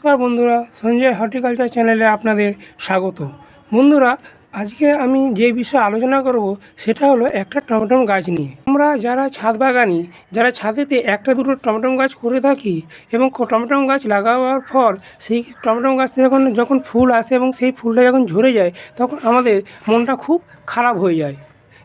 নমস্কার বন্ধুরা, সঞ্জয় হর্টিকালচার চ্যানেলে আপনাদের স্বাগত। বন্ধুরা, আজকে আমি যে বিষয়ে আলোচনা করব সেটা হলো একটা টমেটো গাছ নিয়ে। আমরা যারা ছাদ বাগানি, যারা ছাদেতে একটা দুটো টমেটো গাছ করে থাকি এবং টমেটো গাছ লাগাবার পর সেই টমেটো গাছ যখন ফুল আসে এবং সেই ফুলটা যখন ঝরে যায় তখন আমাদের মনটা খুব খারাপ হয়ে যায়।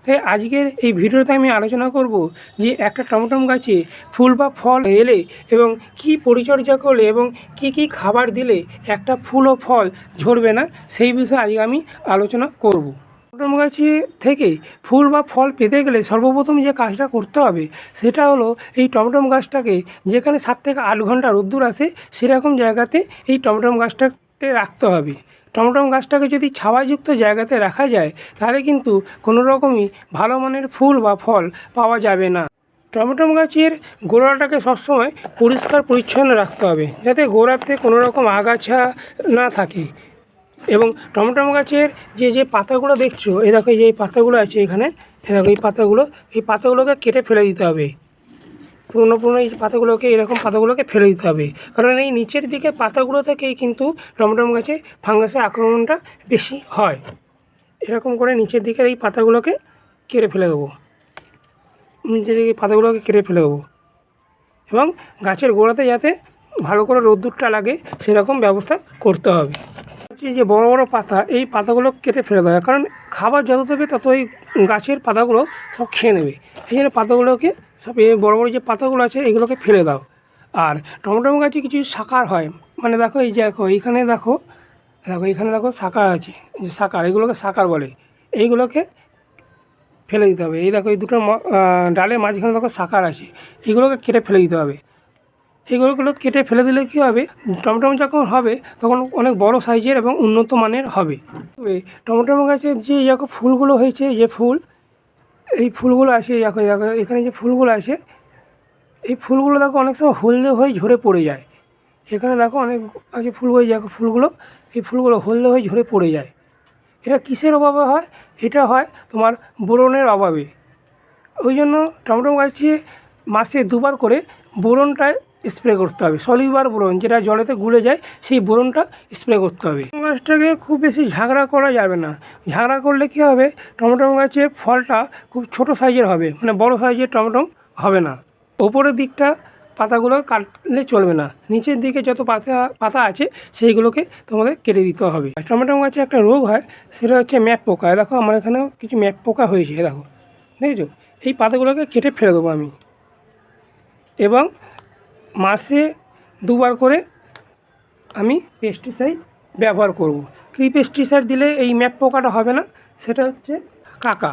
তাই আজকের এই ভিডিওতে আমি আলোচনা করব যে একটা টমেটো গাছে ফুল বা ফল এলে এবং কি পরিচর্যা করলে এবং কি খাবার দিলে একটা ফুল ও ফল ঝরবে না, সেই বিষয়ে আজকে আমি আলোচনা করব। টমেটো গাছে থেকে ফুল বা ফল পেতে গেলে সর্বপ্রথম যে কাজটা করতে হবে সেটা হলো এই টমেটো গাছটাকে যেখানে 7 থেকে 8 ঘন্টা রোদ্দুর আসে সেরকম জায়গাতে এই টমেটো গাছটাকে রাখতে হবে। টমেটো গাছটাকে যদি ছাওয়াযুক্ত জায়গাতে রাখা যায় তাহলে কিন্তু কোনো রকমই ভালো মানের ফুল বা ফল পাওয়া যাবে না। টমেটো গাছের গোড়াটাকে সবসময় পরিষ্কার পরিচ্ছন্ন রাখতে হবে যাতে গোড়াতে কোনো রকম আগাছা না থাকে। এবং টমেটো গাছের যে পাতাগুলো দেখছো, এই দেখো যে পাতাগুলো আছে এখানে, এই দেখো এই পাতাগুলোকে কেটে ফেলে দিতে হবে। পুরনো এই পাতাগুলোকে, এরকম পাতাগুলোকে ফেলে দিতে হবে, কারণ এই নিচের দিকে পাতাগুলো থেকেই কিন্তু টমেটো গাছে ফাঙ্গাসের আক্রমণটা বেশি হয়। এরকম করে নিচের দিকের এই পাতাগুলোকে কেটে ফেলে দেবো, নিচের দিকে পাতাগুলোকে কেটে ফেলে দেবো এবং গাছের গোড়াতে যাতে ভালো করে রোদ্দুরটা লাগে সেরকম ব্যবস্থা করতে হবে। যে বড় বড় পাতা, এই পাতাগুলো কেটে ফেলে দেওয়া, কারণ খাবার যত দেবে তত এই গাছের পাতাগুলো সব খেয়ে নেবে। এই জন্য পাতাগুলোকে সব, এই বড় বড় যে পাতাগুলো আছে এগুলোকে ফেলে দাও। আর টমেটো গাছে কিছু শাখার হয়, মানে দেখো এই যে এইখানে দেখো এখানে দেখো শাখা আছে, যে শাখার, এগুলোকে শাখার বলে, এইগুলোকে ফেলে দিতে হবে। এই দেখো এই দুটো ডালের মাঝখানে দেখো শাখার আছে, এইগুলোকে কেটে ফেলে দিতে হবে। এইগুলো কেটে ফেলে দিলে কী হবে, টমেটো যখন হবে তখন অনেক বড় সাইজের এবং উন্নত মানের হবে। টমেটো গাছের যে দেখো ফুলগুলো হয়েছে, যে ফুল, এই ফুলগুলো আছে, দেখো এখানে যে ফুলগুলো আছে, এই ফুলগুলো দেখো অনেক সময় হলদে হয়ে ঝরে পড়ে যায়। এখানে দেখো অনেক আছে ফুল হয়ে যায়, ফুলগুলো, এই ফুলগুলো হলদে হয়ে ঝরে পড়ে যায়। এটা কিসের অভাবে হয়? এটা হয় তোমার বোরনের অভাবে। ওই জন্য টমেটো গাছে মাসে 2বার করে বোরনটায় স্প্রে করতে হবে। সলিউবার বোরন, যেটা জলেতে গুলে যায়, সেই বোরনটা স্প্রে করতে হবে। টমেটো গাছটাকে খুব বেশি ঝাঁকড়া করা যাবে না। ঝাঁকড়া করলে কী হবে, টমেটো গাছের ফলটা খুব ছোট সাইজের হবে, মানে বড় সাইজের টমেটো হবে না। ওপরের দিকটা পাতাগুলো কাটলে চলবে না, নিচের দিকে যত পাতা আছে সেইগুলোকে তোমাদের কেটে দিতে হবে। টমেটো গাছে একটা রোগ হয়, সেটা হচ্ছে ম্যাপ পোকা। দেখো আমার এখানেও কিছু ম্যাপ পোকা হয়েছে, দেখো দেখেছো। এই পাতাগুলোকে কেটে ফেলে দেবো আমি, এবং মাসে 2বার করে আমি পেস্টিসাইড ব্যবহার করব। কী পেস্টিসাইড দিলে এই ম্যাপ পোকাটা হবে না, সেটা হচ্ছে কাকা।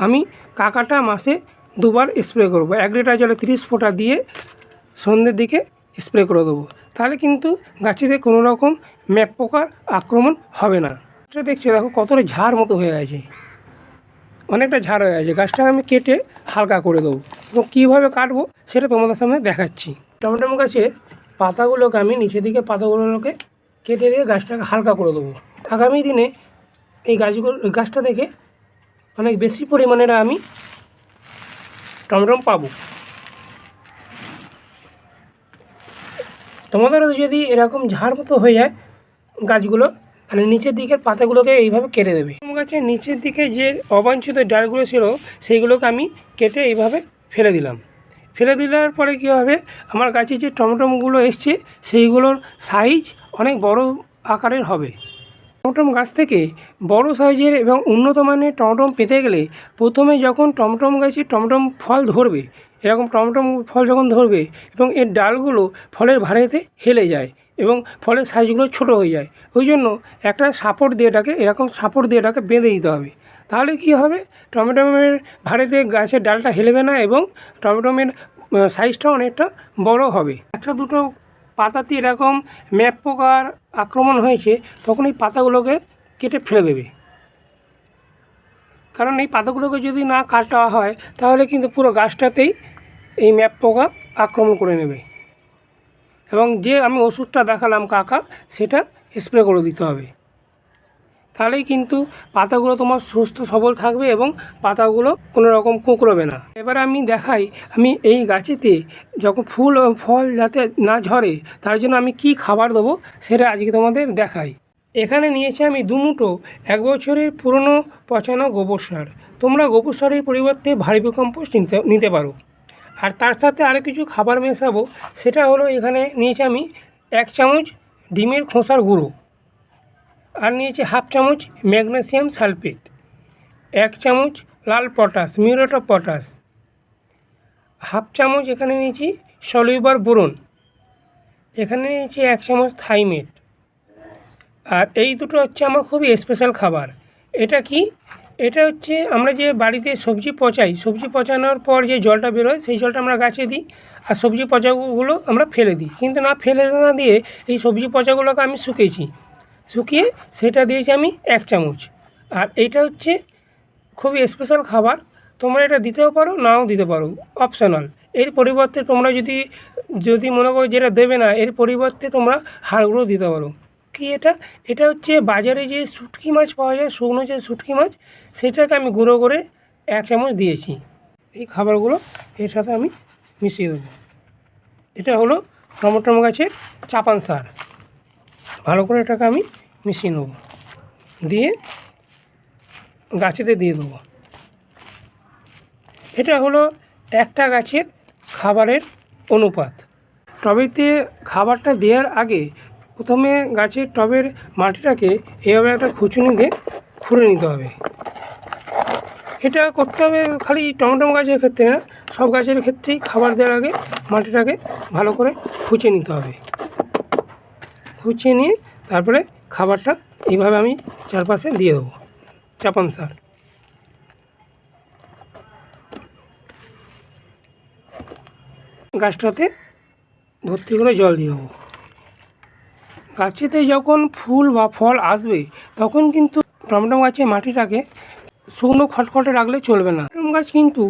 আমি কাকাটা মাসে 2বার স্প্রে করব। 1 লিটার জলে 30 ফোঁটা দিয়ে সন্ধ্যের দিকে স্প্রে করে দেবো, তাহলে কিন্তু গাছেতে কোনো রকম ম্যাপ পোকার আক্রমণ হবে না। এটা দেখছো, দেখো কতটা ঝাড় মতো হয়ে গেছে, অনেকটা ঝাড় হয়ে গেছে। গাছটাকে আমি কেটে হালকা করে দেবো, এবং কীভাবে কাটবো সেটা তোমাদের সামনে দেখাচ্ছি। টমেটো গাছের পাতাগুলোকে আমি নিচের দিকে পাতাগুলোকে কেটে দিয়ে গাছটাকে হালকা করে দেবো। আগামী দিনে এই গাছটা থেকে অনেক বেশি পরিমাণের আমি টমেটো পাবো। তোমাদেরও যদি এরকম ঝাড় মতো হয়ে যায় গাছগুলো, তাহলে নিচের দিকের পাতাগুলোকে এইভাবে কেটে দেবে। গাছের নিচের দিকে যে অবাঞ্ছিত ডালগুলো ছিল সেইগুলোকে আমি কেটে এইভাবে ফেলে দিলাম। ফেলে দেওয়ার পরে কী হবে, আমার গাছে যে টমেটোগুলো এসছে সেইগুলোর সাইজ অনেক বড় আকারের হবে। টমেটো গাছ থেকে বড় সাইজের এবং উন্নত মানের টমেটো পেতে গেলে প্রথমে যখন টমেটো গাছে টমেটো ফল ধরবে, এরকম টমেটো ফল যখন ধরবে এবং এর ডালগুলো ফলের ভারেতে হেলে যায় এবং ফলের সাইজগুলো ছোট হয়ে যায়, ওই জন্য একটা সাপোর্ট দিয়ে এরকম সাপোর্ট দিয়ে বেঁধে দিতে হবে। তাহলে কী হবে, টমেটোমের ভারেতে গাছের ডালটা হেলবে না এবং টমেটোমের সাইজটা অনেকটা বড় হবে। একটা দুটো পাতাতে এরকম ম্যাপ পোকার আক্রমণ হয়েছে তখন এই পাতাগুলোকে কেটে ফেলে দেবে, কারণ এই পাতাগুলোকে যদি না কাটা হয় তাহলে কিন্তু পুরো গাছটাতেই এই ম্যাপ পোকা আক্রমণ করে নেবে। এবং যে আমি ওষুধটা দেখালাম কাকা, সেটা স্প্রে করে দিতে হবে। তাহলেই কিন্তু পাতাগুলো তোমার সুস্থ সবল থাকবে এবং পাতাগুলো কোনো রকম কুঁকড়বে না। এবার আমি দেখাই আমি এই গাছেতে যখন ফুল ও ফল যাতে না ঝরে তার জন্য আমি কি খাবার দেবো সেটা আজকে তোমাদের দেখাই। এখানে নিয়েছি আমি 2 মুঠো 1 বছরের পুরনো পচানো গোবর সার। তোমরা গোবর সারের পরিবর্তে ভার্মি কম্পোস্ট নিতে পারো। আর তার সাথে আরও কিছু খাবার মেশাবো, সেটা হলো এখানে নিয়েছি আমি 1 চামচ ডিমের খোসার গুঁড়ো, আর নিয়েছি 1/2 চামচ ম্যাগনেসিয়াম সালফেট, 1 চামচ লাল পটাশ মিউরেট অফ পটাশ, 1/2 চামচ এখানে নিয়েছি সলিউবল বোরন, এখানে নিয়েছি 1 চামচ থাইমেট। আর এই দুটো হচ্ছে আমার খুবই স্পেশাল খাবার। এটা কি? এটা হচ্ছে আমরা যে বাড়িতে সবজি পচাই, সবজি পচানোর পর যে জলটা বেরোয় সেই জলটা আমরা গাছে দিই, আর সবজি পচাগুলো আমরা ফেলে দিই। কিন্তু না ফেলে না দিয়ে এই সবজি পচাগুলোকে আমি শুকিয়ে সেটা দিয়েছি আমি 1 চামচ। আর এইটা হচ্ছে খুবই স্পেশাল খাবার। তোমরা এটা দিতেও পারো, নাও দিতে পারো, অপশনাল। এর পরিবর্তে তোমরা যদি মনে করো যেটা দেবে না, এর পরিবর্তে তোমরা হাড় গুঁড়ো দিতে পারো। কি এটা? এটা হচ্ছে বাজারে যে শুটকি মাছ পাওয়া যায়, শুকনো যে শুটকি মাছ, সেটাকে আমি গুঁড়ো করে 1 চামচ দিয়েছি। এই খাবারগুলো এর সাথে আমি মিশিয়ে দেবো। এটা হলো টমেটো গাছের চাপান সার। ভালো করে এটাকে আমি মিশিয়ে নেব, দিয়ে গাছেতে দিয়ে দেবো। এটা হলো একটা গাছের খাবারের অনুপাত। টবেতে খাবারটা দেওয়ার আগে প্রথমে গাছের টবের মাটিটাকে এভাবে একটা খুঁচুনি দিয়ে খুঁড়ে নিতে হবে। এটা করতে হবে খালি টমেটো গাছের ক্ষেত্রে না, সব গাছের ক্ষেত্রেই খাবার দেওয়ার আগে মাটিটাকে ভালো করে খুঁচে নিতে হবে। খুঁচিয়ে নিয়ে তারপরে খাবারটা এইভাবে আমি চারপাশে দিয়ে দেবো, চাপান সার। গাছটাতে ভর্তি করে জল দিয়ে দেবো। গাছেতে যখন ফুল বা ফল আসবে তখন কিন্তু টমেটো গাছের মাটিটাকে শুকনো খটখটে রাখলে চলবে না। টমেটো গাছ কিন্তু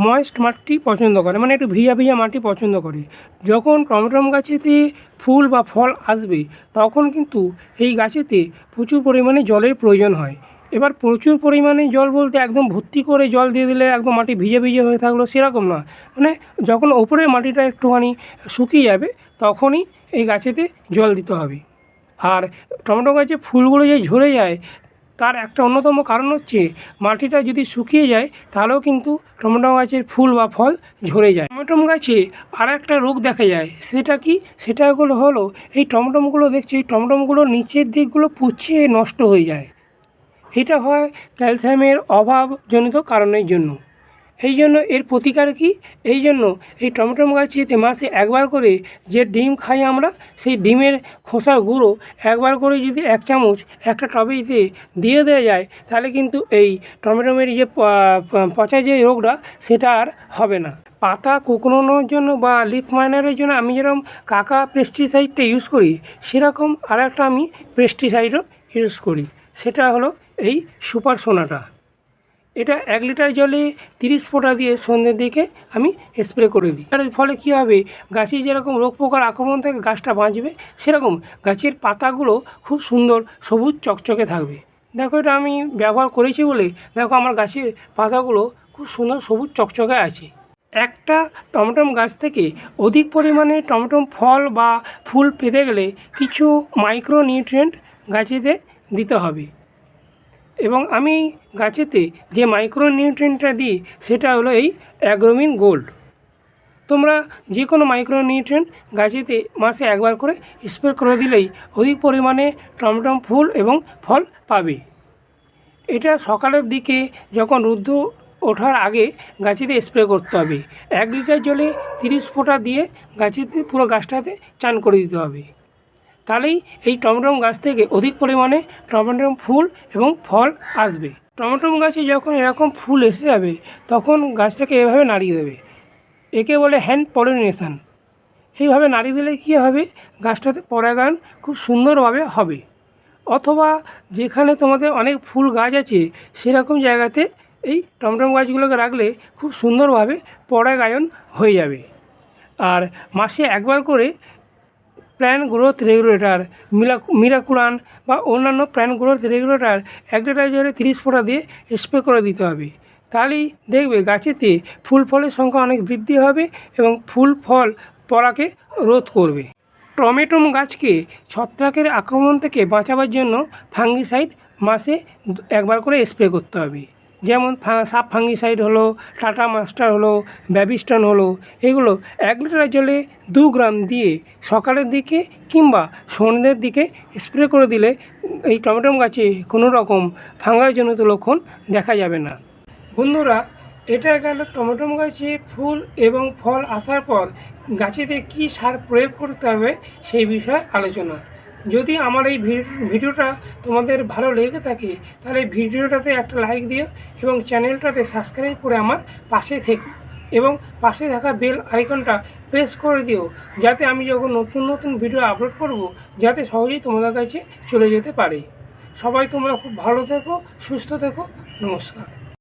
ময়েস্ট মাটি পছন্দ করে, মানে একটু ভিজা ভিজা মাটি পছন্দ করে। যখন টমেটো গাছেতে ফুল বা ফল আসবে তখন কিন্তু এই গাছেতে প্রচুর পরিমাণে জলের প্রয়োজন হয়। এবার প্রচুর পরিমাণে জল বলতে একদম ভর্তি করে জল দিয়ে দিলে একদম মাটি ভিজে ভিজে হয়ে থাকলো সেরকম না, মানে যখন ওপরে মাটিটা একটুখানি শুকিয়ে যাবে তখনই এই গাছেতে জল দিতে হবে। আর টমেটো গাছে ফুলগুলো যে ঝরে যায় তার একটা অন্যতম কারণ হচ্ছে মাটিটা যদি শুকিয়ে যায় তাহলেও কিন্তু টমেটো গাছের ফুল বা ফল ঝরে যায়। টমেটো গাছে আর একটা রোগ দেখা যায়, সেটা কি? সেটা হলো এই টমেটোগুলো দেখছি, এই টমেটোগুলোর নিচের দিকগুলো পচিয়ে নষ্ট হয়ে যায়। এটা হয় ক্যালসিয়ামের অভাবজনিত কারণের জন্য। এই জন্য এর প্রতিকার কি? এই জন্য এই টমেটো গাছেতে মাসে 1 বার করে যে ডিম খাই আমরা, সেই ডিমের খোসার গুঁড়ো 1 বার করে যদি 1 চামচ একটা টবেতে দিয়ে দেওয়া যায় তাহলে কিন্তু এই টমেটোমের যে পচা যে রোগটা সেটা আর হবে না। পাতা কুঁকড়োনোর জন্য বা লিফ মাইনারের জন্য আমি যেরকম কাকা পেস্টিসাইডটা ইউজ করি, সেরকম আর একটা আমি পেস্টিসাইডও ইউজ করি। সেটা হলো এই সুপার সোনাটা। এটা 1 লিটার জলে 30 ফোঁটা দিয়ে সন্ধ্যের দিকে আমি স্প্রে করে দিই। এর ফলে কী হবে, গাছে যেরকম রোগ পোকার আক্রমণ থেকে গাছটা বাঁচবে, সেরকম গাছের পাতাগুলো খুব সুন্দর সবুজ চকচকে থাকবে। দেখো এটা আমি ব্যবহার করেছি বলে দেখো আমার গাছের পাতাগুলো খুব সুন্দর সবুজ চকচকে আছে। একটা টমেটো গাছ থেকে অধিক পরিমাণে টমেটো ফল বা ফুল পেতে গেলে কিছু মাইক্রো নিউট্রিয়েন্ট গাছেতে দিতে হবে। এবং আমি গাছেতে যে মাইক্রো নিউট্রিয়েন্টটা দিই সেটা হলো এই অ্যাগ্রোমিন গোল্ড। তোমরা যে কোনো মাইক্রো নিউট্রিয়েন্ট গাছেতে মাসে 1 বার করে স্প্রে করে দিলেই অধিক পরিমাণে টমেটো ফুল এবং ফল পাবে। এটা সকালের দিকে যখন রোদ ওঠার আগে গাছেতে স্প্রে করতে হবে। 1 লিটার জলে 30 ফোঁটা দিয়ে গাছেতে পুরো গাছটাতে চান করে দিতে হবে। তাহলেই এই টমেটো গাছ থেকে অধিক পরিমাণে টমেটো ফুল এবং ফল আসবে। টমেটো গাছে যখন এরকম ফুল এসে যাবে তখন গাছটাকে এভাবে নাড়িয়ে দেবে, একে বলে হ্যান্ড পলিনেশন। এইভাবে নাড়িয়ে দিলে কী হবে, গাছটাতে পরাগায়ন খুব সুন্দরভাবে হবে। অথবা যেখানে তোমাদের অনেক ফুল গাছ আছে সেরকম জায়গাতে এই টমেটো গাছগুলোকে রাখলে খুব সুন্দরভাবে পরাগায়ন হয়ে যাবে। আর মাসে 1 বার করে প্ল্যান্ট গ্রোথ রেগুলেটর, মিরাকুলান বা অন্যান্য প্ল্যান্ট গ্রোথ রেগুলেটর 1 লিটার জলে 30 ফোঁটা দিয়ে স্প্রে করে দিতে হবে। তাহলেই দেখবে গাছেতে ফুল ফলের সংখ্যা অনেক বৃদ্ধি হবে এবং ফুল ফল পরাকে রোধ করবে। টমেটো গাছকে ছত্রাকের আক্রমণ থেকে বাঁচাবার জন্য ফাঙ্গিসাইড মাসে একবার করে স্প্রে করতে হবে। যেমন সাব ফাঙ্গিসাইড হলো, টাটা মাস্টার হলো, ব্যাবিস্টন হলো, এগুলো 1 লিটার জলে 2 গ্রাম দিয়ে সকালের দিকে কিংবা সন্ধ্যের দিকে স্প্রে করে দিলে এই টমেটো গাছে কোনো রকম ফাঙ্গাসজনিত লক্ষণ দেখা যাবে না। বন্ধুরা, এটা গেল টমেটো গাছে ফুল এবং ফল আসার পর গাছেতে কী সার প্রয়োগ করতে হবে সেই বিষয়ে আলোচনা। যদি আমার এই ভিডিওটা তোমাদের ভালো লেগে থাকে তাহলে ভিডিওটাতে একটা লাইক দিও এবং চ্যানেলটাতে সাবস্ক্রাইব করে আমার পাশে থেকো এবং পাশে থাকা বেল আইকনটা প্রেস করে দিও, যাতে আমি যখন নতুন নতুন ভিডিও আপলোড করব যাতে সহজেই তোমাদের কাছে চলে যেতে পারে। সবাই তোমরা খুব ভালো থেকো, সুস্থ থেকো। নমস্কার।